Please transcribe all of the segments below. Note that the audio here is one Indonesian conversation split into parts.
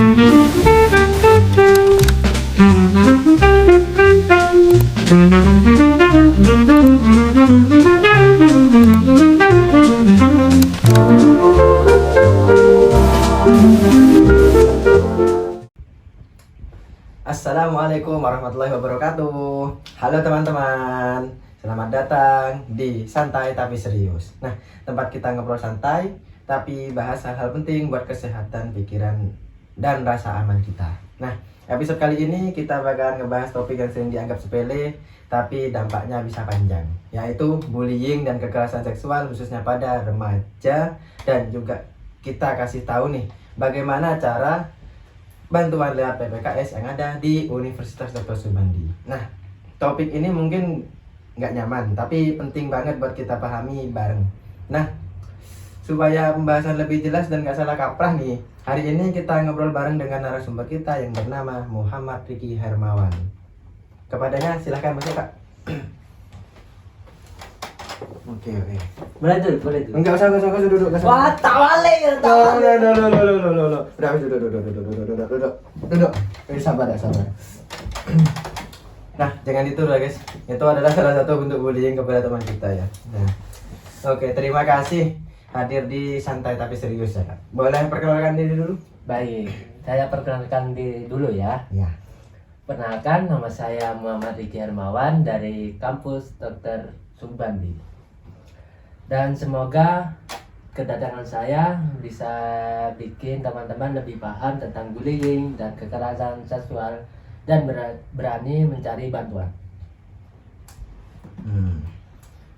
Assalamualaikum warahmatullahi wabarakatuh. Halo teman-teman, selamat datang di Santai Tapi Serius. Nah, tempat kita ngobrol santai tapi bahas hal-hal penting buat kesehatan pikiran dan rasa aman kita. Nah, episode kali ini kita bakalan ngebahas topik yang sering dianggap sepele tapi dampaknya bisa panjang, yaitu bullying dan kekerasan seksual khususnya pada remaja. Dan juga kita kasih tahu nih bagaimana cara bantuan lewat PPKS yang ada di Universitas Dr. Subandi. Nah, topik ini mungkin nggak nyaman, tapi penting banget buat kita pahami bareng. Nah, supaya pembahasan lebih jelas dan nggak salah kaprah nih, hari ini kita ngobrol bareng dengan narasumber kita yang bernama Muhammad Riki Hermawan. Kepadanya silahkan masuk, Kak. Oke. Boleh tuh. Enggak usah duduk. Wah, tawale ya, tawale. Udah, duduk. Sabar. Nah, jangan itu lah guys. Itu adalah salah satu bentuk bullying kepada teman kita ya. Nah, oke, terima kasih hadir di Santai Tapi Serius ya, Kak. Boleh perkenalkan diri dulu? Baik, saya perkenalkan diri dulu ya. Ya. Perkenalkan, nama saya Muhammad Riki Hermawan dari kampus Dr. Subandi. Dan semoga kedatangan saya bisa bikin teman-teman lebih paham tentang bullying dan kekerasan seksual dan berani mencari bantuan.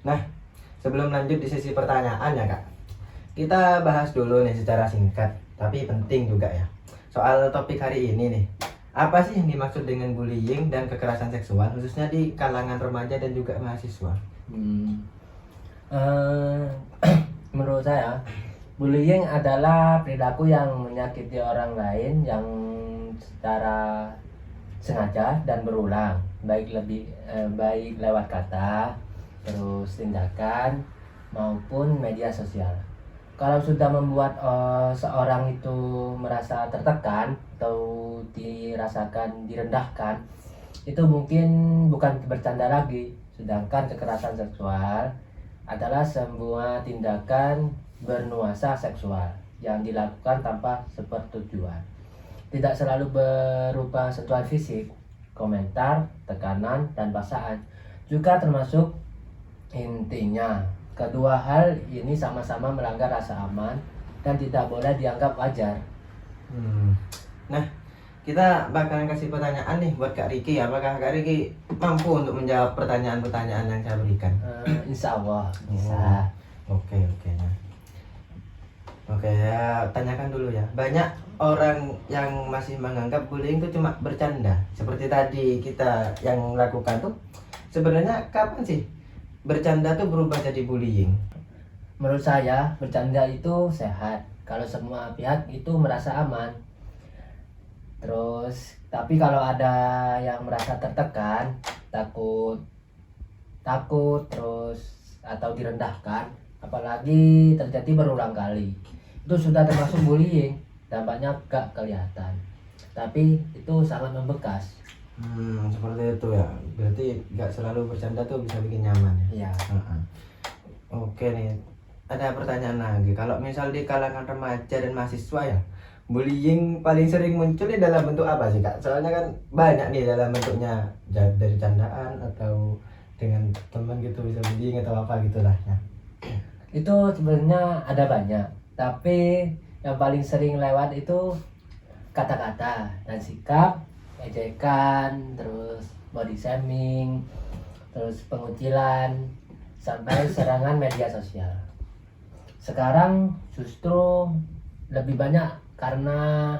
Nah, sebelum lanjut di sesi pertanyaan ya, Kak, kita bahas dulu nih secara singkat tapi penting juga ya soal topik hari ini nih. Apa sih yang dimaksud dengan bullying dan kekerasan seksual khususnya di kalangan remaja dan juga mahasiswa? Menurut saya, bullying adalah perilaku yang menyakiti orang lain yang secara sengaja dan berulang, baik lewat kata, terus tindakan maupun media sosial. Kalau sudah membuat seorang itu merasa tertekan atau dirasakan direndahkan, itu mungkin bukan bercanda lagi. Sedangkan kekerasan seksual adalah sebuah tindakan bernuansa seksual yang dilakukan tanpa sepertujuan. Tidak selalu berupa sentuhan fisik, komentar, tekanan, dan paksaan. Juga termasuk intinya. Kedua hal ini sama-sama melanggar rasa aman dan tidak boleh dianggap wajar. Nah, kita bakalan kasih pertanyaan nih buat Kak Riki. Apakah Kak Riki mampu untuk menjawab pertanyaan-pertanyaan yang saya berikan? Insya Allah bisa. Oke. Oke, ya, tanyakan dulu ya. Banyak orang yang masih menganggap bullying itu cuma bercanda. Seperti tadi kita yang lakukan tuh, sebenarnya kapan sih bercanda tuh berubah jadi bullying? Menurut saya, bercanda itu sehat kalau semua pihak itu merasa aman. Terus, tapi kalau ada yang merasa tertekan, takut terus atau direndahkan, apalagi terjadi berulang kali, itu sudah termasuk bullying. Dampaknya gak kelihatan, tapi itu sangat membekas. Seperti itu ya. Berarti gak selalu bercanda tuh bisa bikin nyaman ya? Iya. Oke nih, ada pertanyaan lagi. Kalau misal di kalangan remaja dan mahasiswa ya, bullying paling sering muncul dalam bentuk apa sih, Kak? Soalnya kan banyak nih dalam bentuknya, dari candaan atau dengan teman gitu bisa bullying atau apa gitulah ya. Itu sebenarnya ada banyak, tapi yang paling sering lewat itu kata-kata dan sikap, ejekan, terus body shaming, terus pengucilan, sampai serangan media sosial. Sekarang justru lebih banyak karena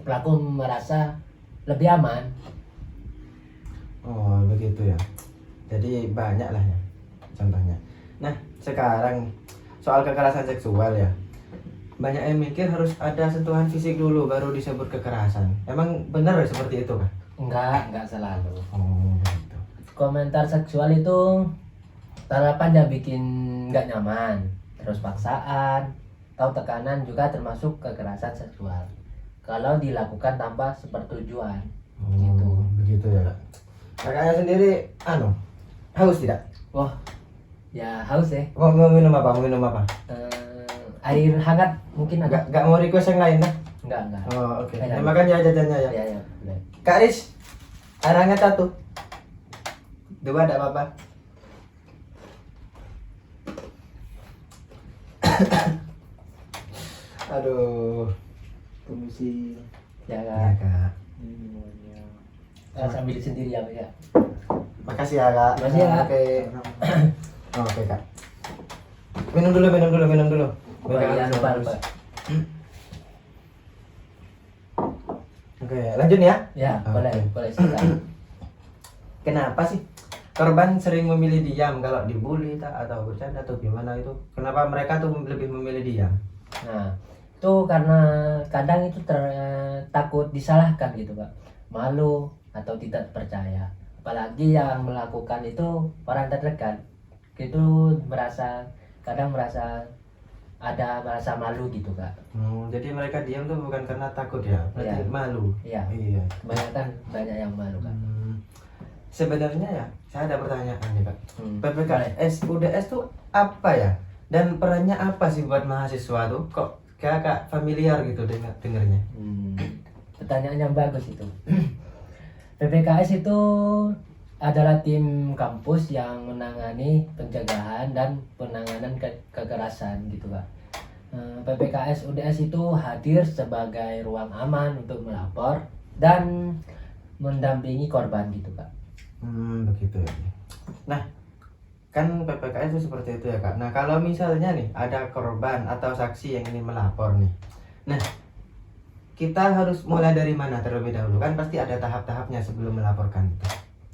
pelaku merasa lebih aman. Oh begitu ya. Jadi banyak lah ya contohnya. Nah sekarang soal kekerasan seksual ya, banyak yang mikir harus ada sentuhan fisik dulu baru disebut kekerasan. Emang benar seperti itu kan? Enggak selalu. Oh gitu. Komentar seksual itu tanggapan yang bikin nggak nyaman, terus paksaan atau tekanan juga termasuk kekerasan seksual. kalau dilakukan tanpa sepersetujuan. Gitu. Begitu ya kak. Kakaknya sendiri haus tidak? Wah, ya haus ya. Mau minum apa? Air hangat mungkin ada. Nggak mau request yang lain dah? Enggak. Oh oke. Air Terima kasih ya jajannya ya. Ya, boleh. Kak Riz, air hangat satu. Dua ada apa-apa. Aduh. Komisi Ya Ya kak. kak. Sambil sendiri ya Pak, ya. Makasih ya kak. Makasih ya, Kak. Oke. Oke kak. Minum dulu. Oh, iya, lupa. Oke, lanjut ya. Ya, Oke. boleh silakan. Kenapa sih korban sering memilih diam kalau dibully atau bercanda atau gimana itu? Kenapa mereka tuh lebih memilih diam? Nah, itu karena kadang itu takut disalahkan gitu Pak. Malu atau tidak percaya. Apalagi yang melakukan itu orang terdekat. Itu kadang merasa malu gitu Kak. Jadi mereka diam tuh bukan karena takut ya, berarti Iya. malu. Iya. Iya. Kebanyakan banyak yang malu Kak. Sebenarnya ya, saya ada pertanyaan nih Kak. Boleh. PPKS UDS tuh apa ya? Dan perannya apa sih buat mahasiswa tuh? Kok kakak familiar gitu dengernya? Pertanyaan yang bagus itu. PPKS itu adalah tim kampus yang menangani pencegahan dan penanganan kekerasan gitu Pak. PPKS UDS itu hadir sebagai ruang aman untuk melapor dan mendampingi korban gitu Pak. Begitu ya. Nah, kan PPKS itu seperti itu ya Kak. Nah, kalau misalnya nih ada korban atau saksi yang ingin melapor nih. Nah, kita harus mulai dari mana terlebih dahulu? Kan pasti ada tahap-tahapnya sebelum melaporkan itu.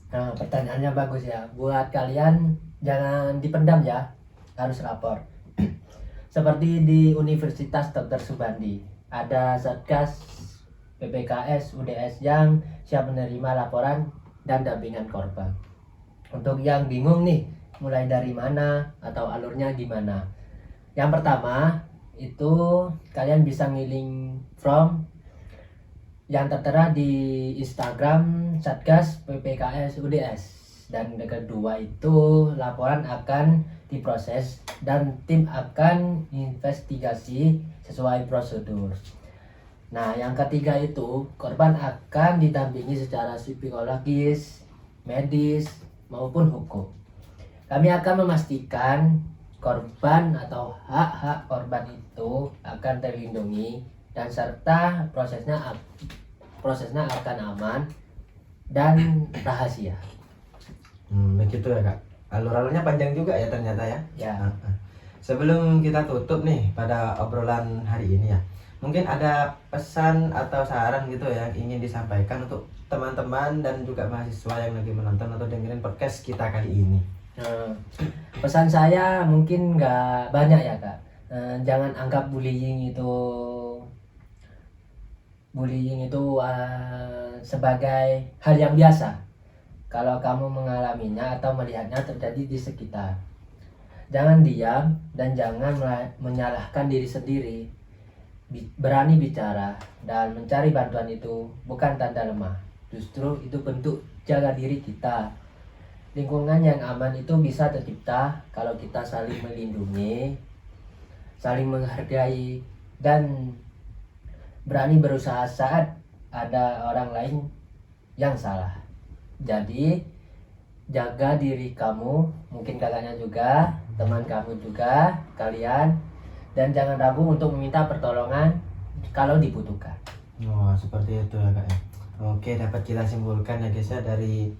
Nah, pertanyaannya bagus ya. Buat kalian jangan dipendam ya, harus lapor. Seperti di Universitas Dr. Subandi, ada Satgas PPKS UDS yang siap menerima laporan dan dampingan korban. Untuk yang bingung nih, mulai dari mana atau alurnya gimana? Yang pertama, itu kalian bisa ngiling form yang tertera di Instagram Satgas PPKS UDS. Dan yang kedua itu laporan akan diproses dan tim akan investigasi sesuai prosedur. Nah, yang ketiga itu korban akan didampingi secara psikologis, medis, maupun hukum. Kami akan memastikan korban atau hak-hak korban itu akan terlindungi dan serta prosesnya akan aman dan rahasia. Begitu ya Kak. Alur-alurnya panjang juga ya ternyata ya. Ya. Sebelum kita tutup nih pada obrolan hari ini ya, mungkin ada pesan atau saran gitu ya yang ingin disampaikan untuk teman-teman dan juga mahasiswa yang lagi menonton atau dengerin podcast kita kali ini. Pesan saya mungkin nggak banyak ya Kak. Jangan anggap bullying itu sebagai hal yang biasa. Kalau kamu mengalaminya atau melihatnya terjadi di sekitar, jangan diam dan jangan menyalahkan diri sendiri. Berani bicara dan mencari bantuan itu bukan tanda lemah, justru itu bentuk jaga diri kita. Lingkungan yang aman itu bisa tercipta kalau kita saling melindungi, saling menghargai, dan berani berusaha saat ada orang lain yang salah. Jadi jaga diri kamu, mungkin kakaknya juga, teman kamu juga, kalian, dan jangan ragu untuk meminta pertolongan kalau dibutuhkan. Seperti itu ya Kak ya. Oke, dapat kita simpulkan ya guys ya dari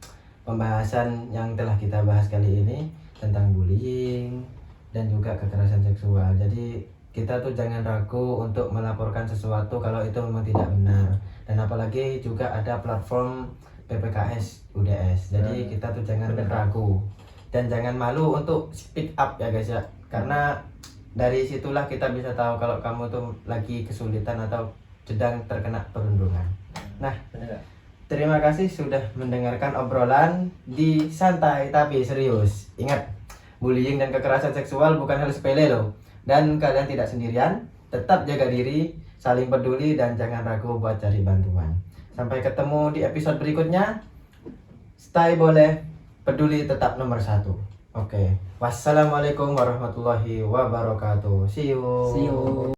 pembahasan yang telah kita bahas kali ini tentang bullying dan juga kekerasan seksual. Jadi kita tuh jangan ragu untuk melaporkan sesuatu kalau itu memang tidak benar. Dan apalagi juga ada platform PPKS UDS. Jadi kita tuh jangan ragu dan jangan malu untuk speak up ya guys ya. Karena dari situlah kita bisa tahu kalau kamu tuh lagi kesulitan atau sedang terkena perundungan. Nah, terima kasih sudah mendengarkan obrolan di Santai Tapi Serius. Ingat, bullying dan kekerasan seksual bukan hal sepele loh. Dan kalian tidak sendirian, tetap jaga diri saling peduli dan jangan ragu buat cari bantuan. Sampai ketemu di episode berikutnya. Stay boleh, peduli tetap nomor 1. Oke. Wassalamualaikum warahmatullahi wabarakatuh. See you. See you.